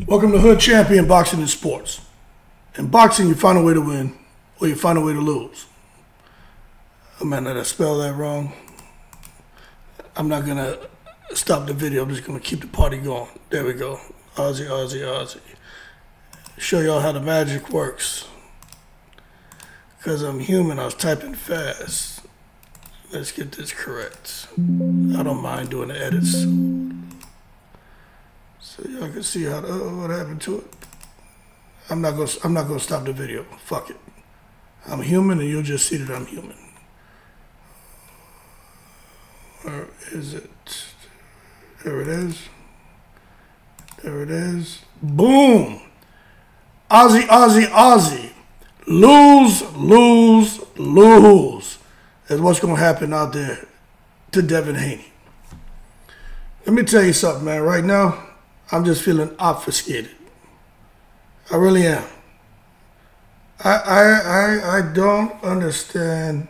Welcome to Hood Champion Boxing and Sports. In boxing, you find a way to win, or you find a way to lose. Oh man, did I spell that wrong? I'm not gonna stop the video. I'm just gonna keep the party going. There we go. Aussie, Aussie, Aussie. Show y'all how the magic works. Because I'm human, I was typing fast. Let's get this correct. I don't mind doing the edits. So y'all can see how what happened to it. I'm not gonna stop the video. Fuck it. I'm human, and you'll just see that I'm human. Where is it? There it is. There it is. Boom! Aussie, Aussie, Aussie. Lose, lose, lose is what's gonna happen out there to Devin Haney. Let me tell you something, man. Right now, I'm just feeling obfuscated. I really am. I don't understand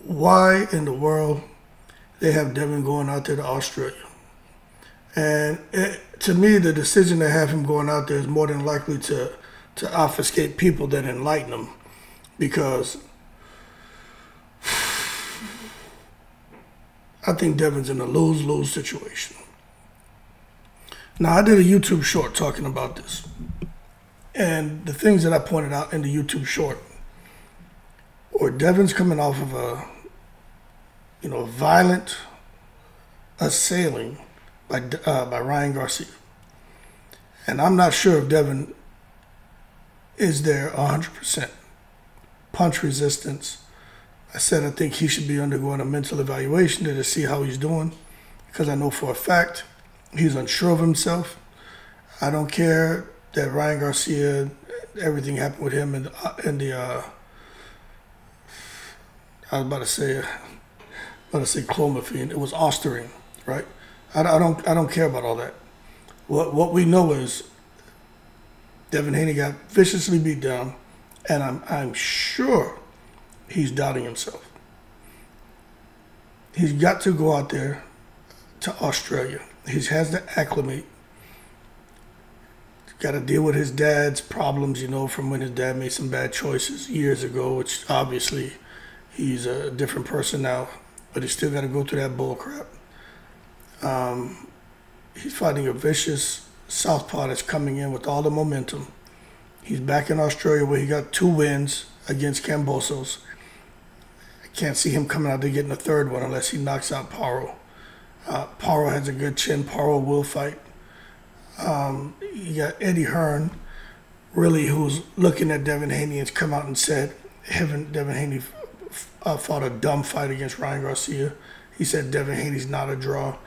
why in the world they have Devin going out there to Australia. And to me, the decision to have him going out there is more than likely to obfuscate people than enlighten them, because I think Devin's in a lose-lose situation. Now, I did a YouTube short talking about this, and the things that I pointed out in the YouTube short were Devin's coming off of a violent assailing by Ryan Garcia, and I'm not sure if Devin is there 100%. Punch resistance. I said I think he should be undergoing a mental evaluation to see how he's doing, because I know for a fact he's unsure of himself. I don't care that Ryan Garcia, everything happened with him in the I was about to say clomiphene. It was Osterine, right? I don't care about all that. What we know is Devin Haney got viciously beat down, and I'm sure he's doubting himself. He's got to go out there to Australia. He has to acclimate. He's got to deal with his dad's problems, from when his dad made some bad choices years ago, which obviously he's a different person now, but he's still got to go through that bull crap. He's fighting a vicious southpaw that's coming in with all the momentum. He's back in Australia where he got 2 wins against Cambosos. I can't see him coming out there getting a third one unless he knocks out Paro. Paro has a good chin. Paro will fight. You got Eddie Hearn, really, who's looking at Devin Haney and come out and said Devin Haney fought a dumb fight against Ryan Garcia. He said Devin Haney's not a draw.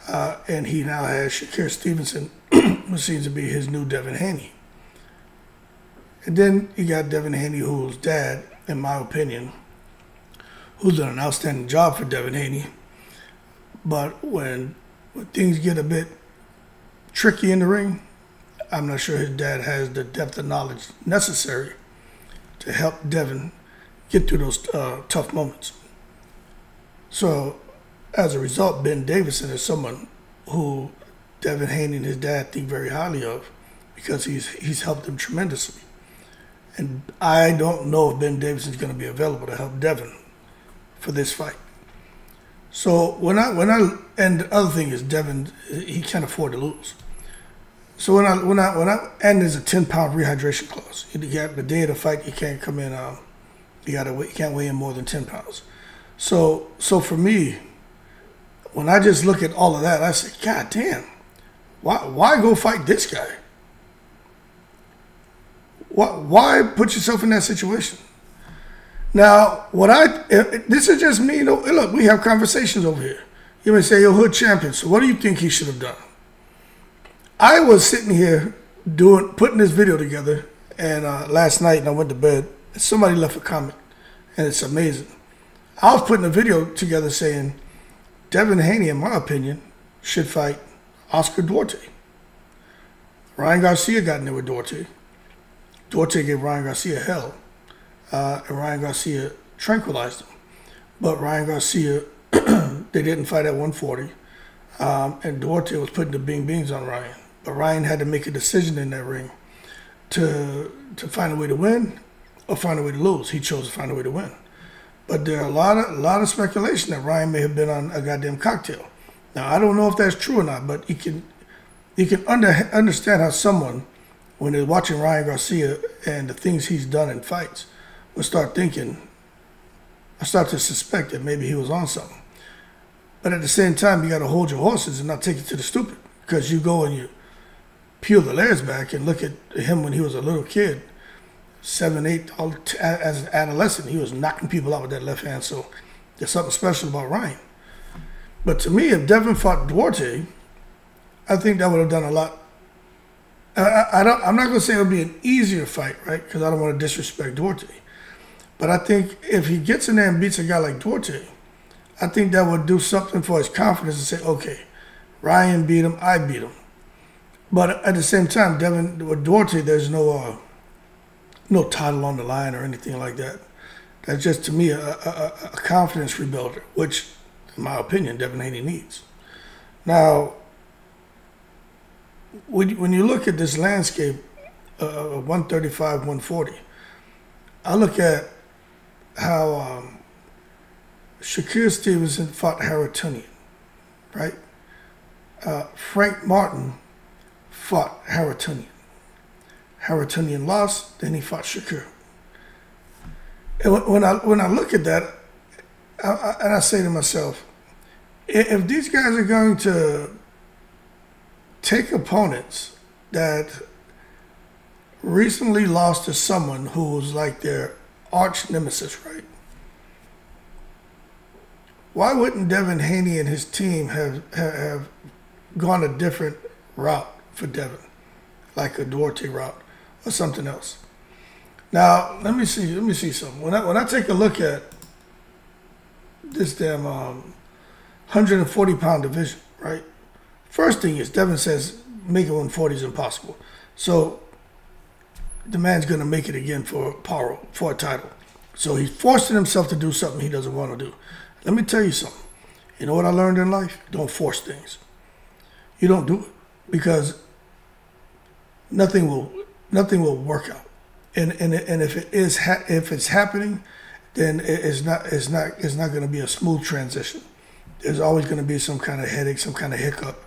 And he now has Shakir Stevenson, who seems to be his new Devin Haney. And then you got Devin Haney, whose dad, in my opinion, who's done an outstanding job for Devin Haney. But when things get a bit tricky in the ring, I'm not sure his dad has the depth of knowledge necessary to help Devin get through those tough moments. So, as a result, Ben Davison is someone who Devin Haney and his dad think very highly of, because he's helped them tremendously. And I don't know if Ben Davison is going to be available to help Devin for this fight. So and the other thing is Devin, he can't afford to lose. So and there's a 10-pound rehydration clause. The day of the fight, you can't come in. You can't weigh in more than 10 pounds. So for me, when I just look at all of that, I say, God damn, why go fight this guy? Why put yourself in that situation? Now, this is just me. Look, we have conversations over here. You may say, yo, Hood Champion, so what do you think he should have done? I was sitting here putting this video together, and last night, and I went to bed, and somebody left a comment, and it's amazing. I was putting a video together saying, Devin Haney, in my opinion, should fight Oscar Duarte. Ryan Garcia got in there with Duarte. Duarte gave Ryan Garcia hell, and Ryan Garcia tranquilized him. But Ryan Garcia, they didn't fight at 140. and Duarte was putting the bing bings on Ryan. But Ryan had to make a decision in that ring to find a way to win or find a way to lose. He chose to find a way to win. But there are a lot of speculation that Ryan may have been on a goddamn cocktail. Now, I don't know if that's true or not, but you can understand how someone, when they're watching Ryan Garcia and the things he's done in fights, will start thinking, I start to suspect that maybe he was on something. But at the same time, you got to hold your horses and not take it to the stupid, because you go and you peel the layers back and look at him when he was a little kid, 7, 8, as an adolescent, he was knocking people out with that left hand. So there's something special about Ryan. But to me, if Devin fought Duarte, I think that would have done a lot. I'm not going to say it would be an easier fight, right? Because I don't want to disrespect Duarte. But I think if he gets in there and beats a guy like Duarte, I think that would do something for his confidence and say, okay, Ryan beat him, I beat him. But at the same time, with Duarte, there's no title on the line or anything like that. That's just, to me, a confidence rebuilder, which, in my opinion, Devin Haney needs. Now, when you look at this landscape of 135, 140, I look at how Shakur Stevenson fought Haratunian, right? Frank Martin fought Haratunian. Haratunian lost, then he fought Shakur. And when I look at that, and I say to myself, if these guys are going to take opponents that recently lost to someone who was like their arch nemesis, right? Why wouldn't Devin Haney and his team have gone a different route for Devin, like a Duarte route or something else? Now, let me see something. When I take a look at this damn 140-pound division, right? First thing is, Devin says making 140 is impossible. So the man's going to make it again for Paro, for a title. So he's forcing himself to do something he doesn't want to do. Let me tell you something. You know what I learned in life? Don't force things. You don't do it, because nothing will work out. And if it's happening, then it's not going to be a smooth transition. There's always going to be some kind of headache, some kind of hiccup,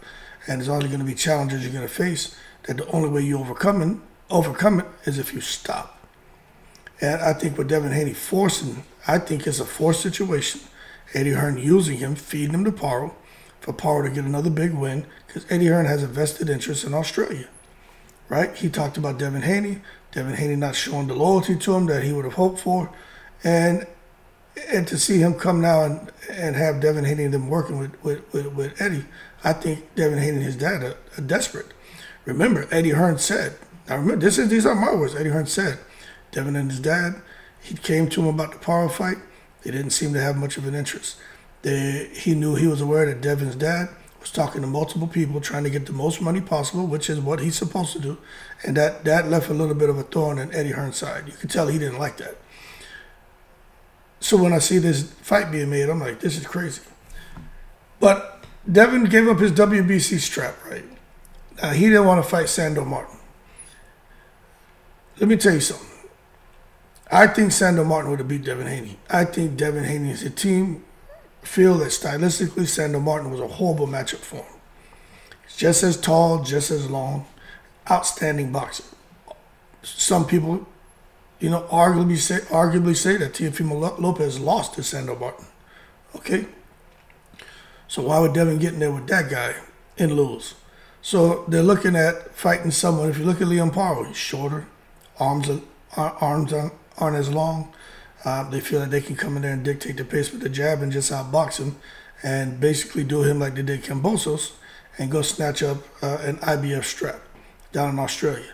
and there's only going to be challenges you're going to face. That the only way you overcome it is if you stop. And I think with Devin Haney forcing, I think it's a forced situation. Eddie Hearn using him, feeding him to Paro, for Paro to get another big win, because Eddie Hearn has a vested interest in Australia, right? He talked about Devin Haney not showing the loyalty to him that he would have hoped for, and to see him come now and have Devin Haney and them working with Eddie, I think Devin Haney and his dad are desperate. Remember, Eddie Hearn said, now remember, these are my words, Eddie Hearn said, Devin and his dad, he came to him about the Paro fight. They didn't seem to have much of an interest. He was aware that Devin's dad was talking to multiple people, trying to get the most money possible, which is what he's supposed to do. And that left a little bit of a thorn in Eddie Hearn's side. You could tell he didn't like that. So when I see this fight being made, I'm like, this is crazy. But Devin gave up his WBC strap, right? Now, he didn't want to fight Sando Martin. Let me tell you something. I think Sando Martin would have beat Devin Haney. I think Devin Haney and his team feel that stylistically Sando Martin was a horrible matchup for him. He's just as tall, just as long, outstanding boxer. Some people, arguably say that Teofimo Lopez lost to Sando Martin. Okay? So why would Devin get in there with that guy and lose? So they're looking at fighting someone. If you look at Leon Paro, he's shorter, arms aren't as long. They feel that they can come in there and dictate the pace with the jab and just outbox him and basically do him like they did Kambosos and go snatch up an IBF strap down in Australia.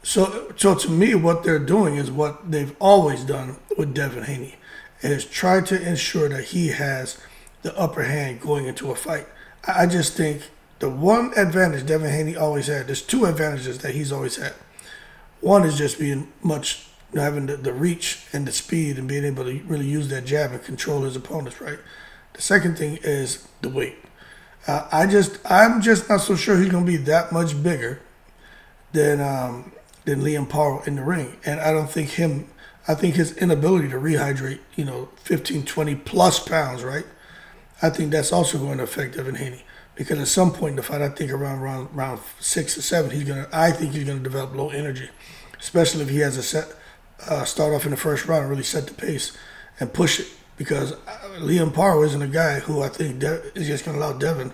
So to me, what they're doing is what they've always done with Devin Haney, is try to ensure that he has the upper hand going into a fight. I just think the one advantage Devin Haney always had, there's two advantages that he's always had. One is just being having the reach and the speed and being able to really use that jab and control his opponents, right? The second thing is the weight. I'm just not so sure he's gonna be that much bigger than Liam Paro in the ring, and I don't think him. I think his inability to rehydrate, 15, 20 plus pounds, right? I think that's also going to affect Devin Haney because at some point in the fight, I think around round 6 or 7, I think he's gonna develop low energy, especially if he has a start off in the first round and really set the pace and push it. Because Liam Paro isn't a guy who I think is just going to allow Devin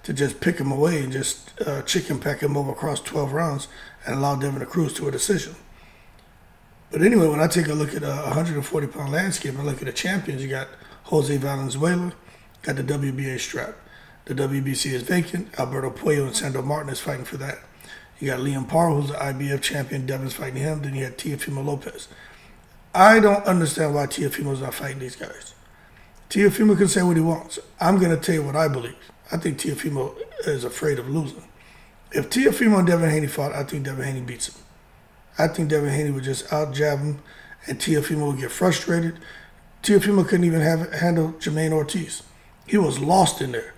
to just pick him away and just chicken pack him over across 12 rounds and allow Devin to cruise to a decision. But anyway, when I take a look at a 140-pound landscape and look at the champions, you got Jose Valenzuela, got the WBA strap. The WBC is vacant. Alberto Puello and Sandro Martin is fighting for that. You got Liam Paro, who's the IBF champion. Devin's fighting him. Then you had Teofimo Lopez. I don't understand why Teofimo's not fighting these guys. Teofimo can say what he wants. I'm going to tell you what I believe. I think Teofimo is afraid of losing. If Teofimo and Devin Haney fought, I think Devin Haney beats him. I think Devin Haney would just out-jab him, and Teofimo would get frustrated. Teofimo couldn't even handle Jermaine Ortiz. He was lost in there.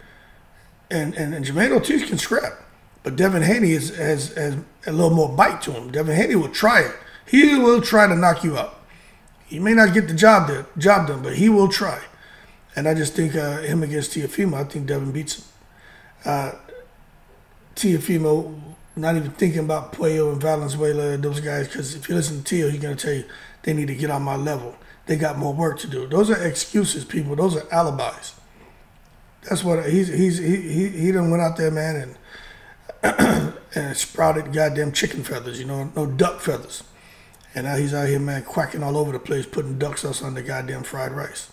And Jermaine Ortiz can scrap, but Devin Haney has a little more bite to him. Devin Haney will try it. He will try to knock you out. He may not get the job done, but he will try. And I just think him against Teofimo, I think Devin beats him. Teofimo, not even thinking about Puello and Valenzuela and those guys, because if you listen to Teo, he's going to tell you they need to get on my level. They got more work to do. Those are excuses, people. Those are alibis. That's what he done went out there, man, and sprouted goddamn chicken feathers, no duck feathers. And now he's out here, man, quacking all over the place, putting duck sauce on the goddamn fried rice.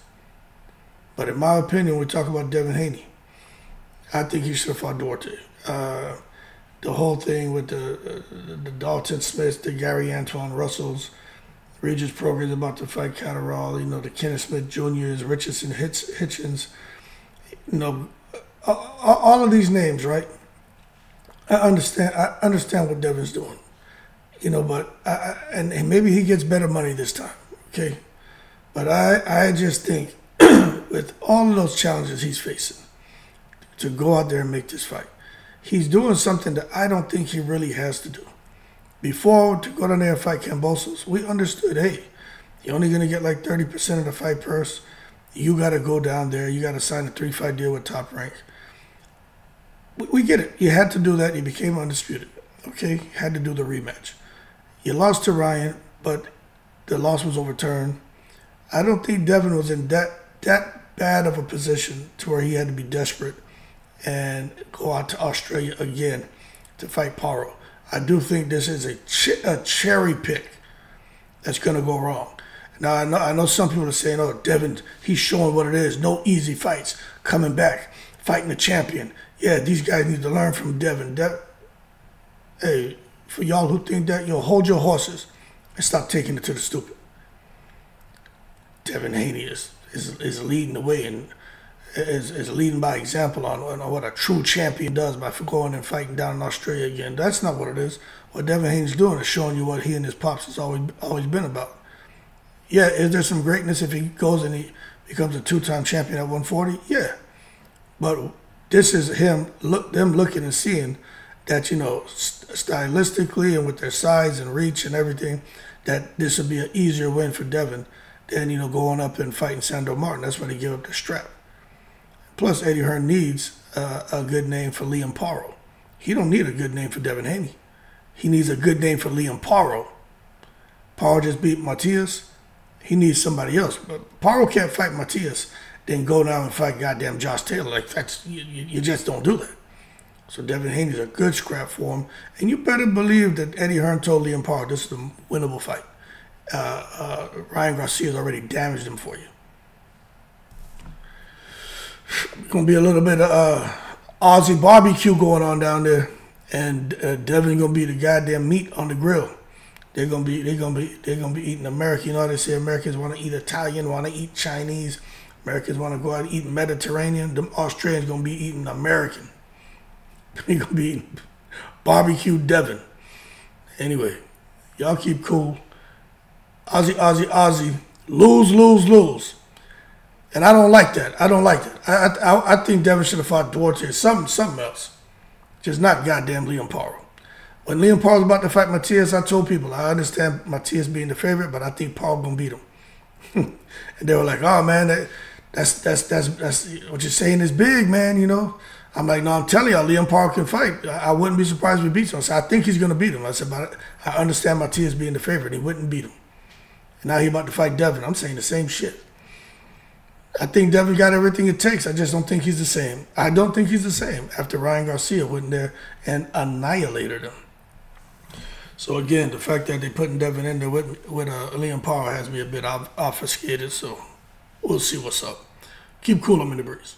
But in my opinion, we talk about Devin Haney. I think he should have fought Duarte. The whole thing with the Dalton Smiths, the Gary Antoine Russells, Regis Prograis about to fight Catterall, the Kenneth Smith Jr.'s, Richardson Hitchens, all of these names, right? I understand what Devin's doing. But and maybe he gets better money this time, okay? But I just think with all of those challenges he's facing, to go out there and make this fight, he's doing something that I don't think he really has to do. Before, to go down there and fight Kambosos, we understood, hey, you're only going to get like 30% of the fight purse. You got to go down there. You got to sign a 3-fight deal with Top Rank. We get it. You had to do that. You became undisputed, okay? You had to do the rematch. You lost to Ryan, but the loss was overturned. I don't think Devin was in that bad of a position to where he had to be desperate and go out to Australia again to fight Paro. I do think this is a cherry pick that's going to go wrong. Now, I know some people are saying, oh, Devin, he's showing what it is. No easy fights. Coming back, fighting a champion. Yeah, these guys need to learn from Devin. Hey, for y'all who think that, hold your horses and stop taking it to the stupid. Devin Haney is leading the way and is leading by example on what a true champion does by going and fighting down in Australia again. That's not what it is. What Devin Haney's doing is showing you what he and his pops has always been about. Yeah, is there some greatness if he goes and he becomes a 2-time champion at 140? Yeah. But this is them looking and seeing that, stylistically and with their size and reach and everything, that this would be an easier win for Devin than, going up and fighting Sandro Martin. That's why they give up the strap. Plus, Eddie Hearn needs a good name for Liam Paro. He don't need a good name for Devin Haney. He needs a good name for Liam Paro. Paro just beat Matias. He needs somebody else. But Paro can't fight Matias, then go down and fight goddamn Josh Taylor. Like, you just don't do that. So Devin Haney's a good scrap for him. And you better believe that Eddie Hearn told Liam Paro this is a winnable fight. Ryan Garcia's already damaged him for you. Going to be a little bit of Aussie barbecue going on down there. And Devin's going to be the goddamn meat on the grill. They're gonna be eating American. They say Americans want to eat Italian, want to eat Chinese. Americans want to go out and eat Mediterranean. Them Australians gonna be eating American. They're gonna be eating barbecue Devin. Anyway, y'all keep cool. Aussie. Lose. And I don't like that. I don't like that. I think Devin should have fought Duarte or something else. Just not goddamn Liam Paro. When Liam Paro was about to fight Matias, I told people, I understand Matias being the favorite, but I think Paro gonna beat him. And they were like, oh man, that's what you're saying is big, man, you know. I'm like, no, I'm telling y'all, Liam Paro can fight. I wouldn't be surprised if he beats him. So I think he's gonna beat him. I said, but I understand Matias being the favorite. He wouldn't beat him. And now he's about to fight Devin. I'm saying the same shit. I think Devin got everything it takes. I just don't think he's the same. I don't think he's the same after Ryan Garcia went in there and annihilated him. So again, the fact that they're putting Devin in there with Liam Paro has me a bit obfuscated. So we'll see what's up. Keep cool. I'm in the breeze.